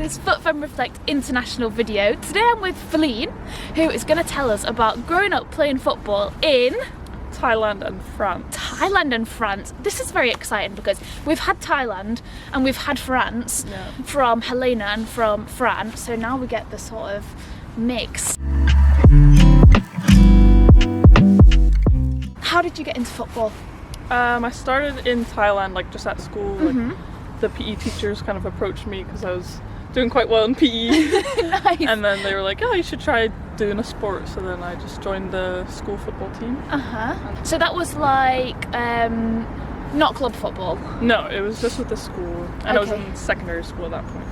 this Futfemreflect International video. Today I'm with Philine, who is going to tell us about growing up playing football in Thailand and France. Thailand and France. This is very exciting because we've had Thailand and we've had France from Helena and from France, so now we get the sort of mix. How did you get into football? I started in Thailand, like just at school. Like, the PE teachers kind of approached me because I was doing quite well in PE. Nice. And then they were like, oh, you should try doing a sport. So then I just joined the school football team. So that was like not club football? No, it was just with the school. And I was in secondary school at that point.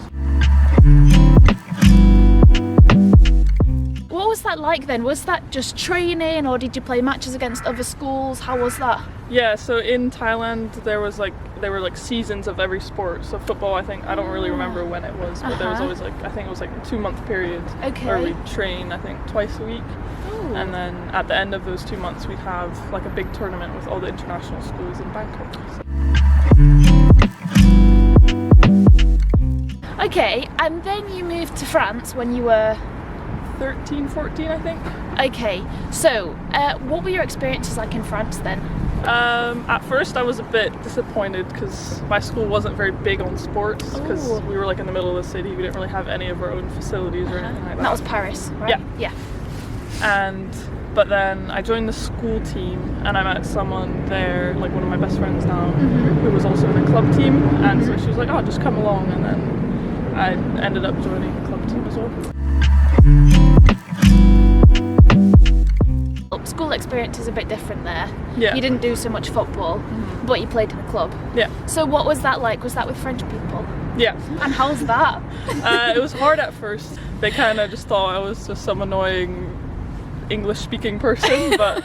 What was that like then? Was that just training or did you play matches against other schools? How was that? Yeah, so in Thailand there were like seasons of every sport. So football, I don't really remember when it was, but there was always like, I think it was like a 2-month period where we'd train, I think, twice a week. Ooh. And then at the end of those 2 months we'd have like a big tournament with all the international schools in Bangkok. Okay, and then you moved to France when you were 13, 14, I think. Okay, so what were your experiences like in France then? At first I was a bit disappointed because my school wasn't very big on sports because we were like in the middle of the city. We didn't really have any of our own facilities or anything like that. That was Paris, right? Yeah. But then I joined the school team and I met someone there, like one of my best friends now, who was also in the club team, and so she was like, oh, just come along, and then I ended up joining the club team as well. School experience is a bit different there. Yeah. You didn't do so much football, but you played in a club. Yeah. So what was that like? Was that with French people? Yeah. And how was that? It was hard at first. They kind of just thought I was just some annoying English-speaking person, but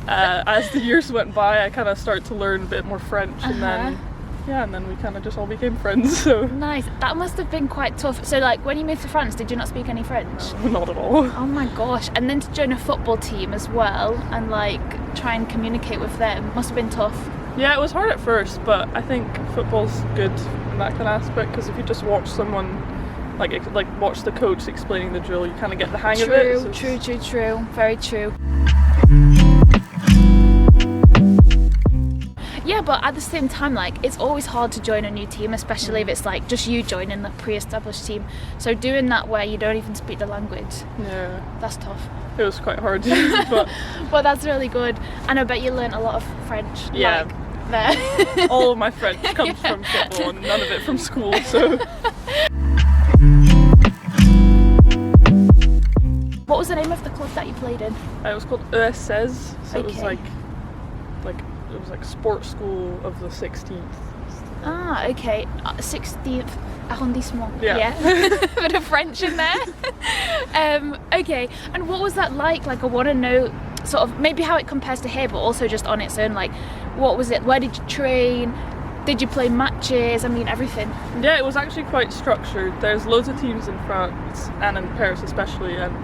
as the years went by, I kind of started to learn a bit more French, and then we kind of just all became friends. So nice. That must have been quite tough. So like when you moved to France, did you not speak any French? No, not at all. Oh my gosh. And then to join a football team as well and like try and communicate with them must have been tough. Yeah, it was hard at first, but I think football's good in that kind of aspect because if you just watch someone like watch the coach explaining the drill, you kind of get the hang of it. So True. Very true. Yeah, but at the same time, like, it's always hard to join a new team, especially if it's like just you joining the pre-established team. So doing that where you don't even speak the language, that's tough. It was quite hard, but well, that's really good. And I bet you learnt a lot of French. Yeah, like, there. All of my French comes from football, and none of it from school. So. What was the name of the club that you played in? It was called ESSES, so it was like it was like sports school of the 16th. Ah, okay. 16th arrondissement. Yeah. Bit of French in there. Okay, and what was that like? Like, I want to know sort of maybe how it compares to here, but also just on its own. Like, what was it? Where did you train? Did you play matches? I mean, everything. Yeah, it was actually quite structured. There's loads of teams in France and in Paris especially, and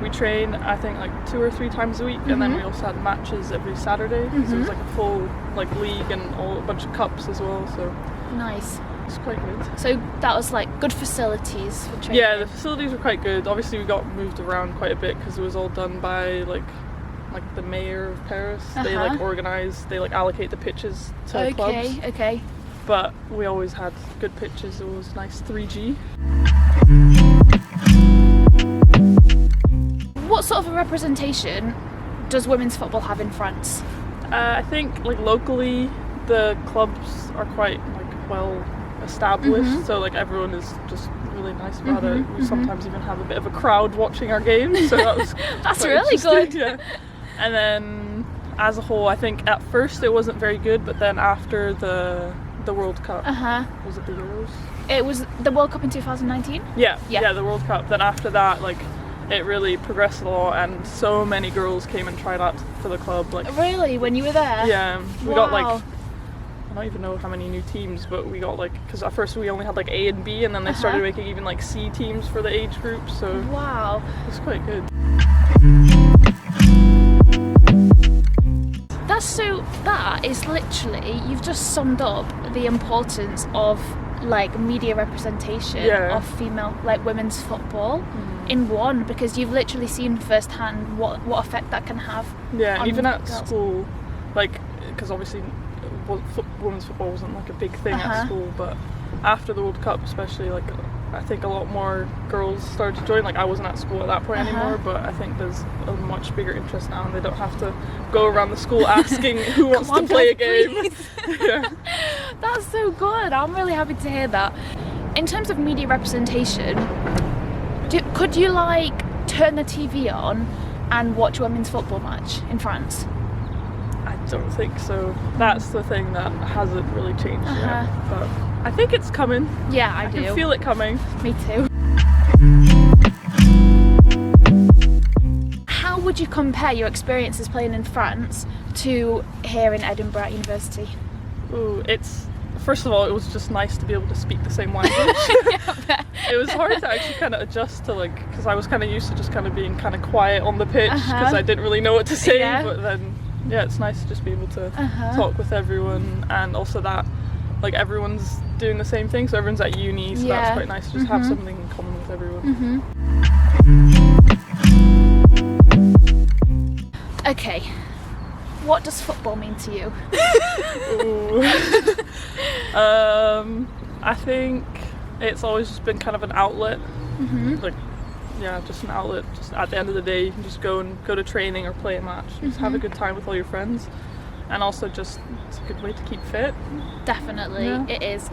we train, I think, like 2 or 3 times a week, and then we also had matches every Saturday. So it was like a full like league and a bunch of cups as well. So nice. It's quite good. So that was like good facilities for training. Yeah, the facilities were quite good. Obviously, we got moved around quite a bit because it was all done by like the mayor of Paris. They they allocate the pitches to clubs. Okay. But we always had good pitches. It was nice 3G. What sort of a representation does women's football have in France? I think like locally the clubs are quite like well established, so like everyone is just really nice about it. We sometimes even have a bit of a crowd watching our games, so that was that's really good. Yeah. And then as a whole, I think at first it wasn't very good, but then after the World Cup, was it the Euros? It was the World Cup in 2019. Yeah, the World Cup. Then after that, like, it really progressed a lot, and so many girls came and tried out for the club. Like, really, when you were there? Yeah, we got like, I don't even know how many new teams, but we got like, because at first we only had like A and B, and then they started making even like C teams for the age group. So wow, it's quite good. That is literally, you've just summed up the importance of like media representation Yeah. of female, like women's football in one, because you've literally seen firsthand what effect that can have. Yeah, on even at girls. school, like, because obviously women's football wasn't like a big thing at school, but after the World Cup especially, like, I think a lot more girls started to join. Like, I wasn't at school at that point anymore, but I think there's a much bigger interest now, and they don't have to go around the school asking who wants to play a game. Yeah. That's so good. I'm really happy to hear that. In terms of media representation, could you like turn the TV on and watch a women's football match in France? I don't think so. That's the thing that hasn't really changed yet. But I think it's coming. Yeah, I do. I can feel it coming. Me too. How would you compare your experiences playing in France to here in Edinburgh at university? Ooh, first of all, it was just nice to be able to speak the same language. It was hard to actually kind of adjust to, like, because I was kind of used to just kind of being kind of quiet on the pitch because I didn't really know what to say. But then, yeah, it's nice to just be able to talk with everyone, and also that, like, everyone's doing the same thing, so everyone's at uni, so that's quite nice to just have something in common with everyone. Okay, what does football mean to you? Ooh. I think it's always just been kind of an outlet. Like, yeah, just an outlet. Just at the end of the day, you can just go to training or play a match. Just have a good time with all your friends, and also just it's a good way to keep fit. Definitely, it is.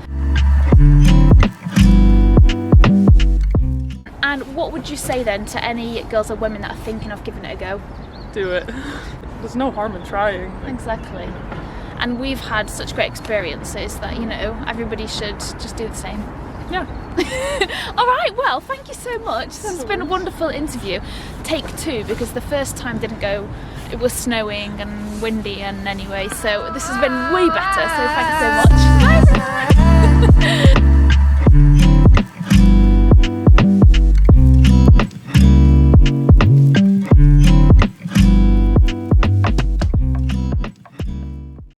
And what would you say then to any girls or women that are thinking of giving it a go? Do it. There's no harm in trying. Exactly. And we've had such great experiences that, you know, everybody should just do the same. Yeah. All right, well, thank you so much. This has been a wonderful interview. Take 2, because the first time didn't go, it was snowing and windy and anyway, so this has been way better, so thanks so much. Bye.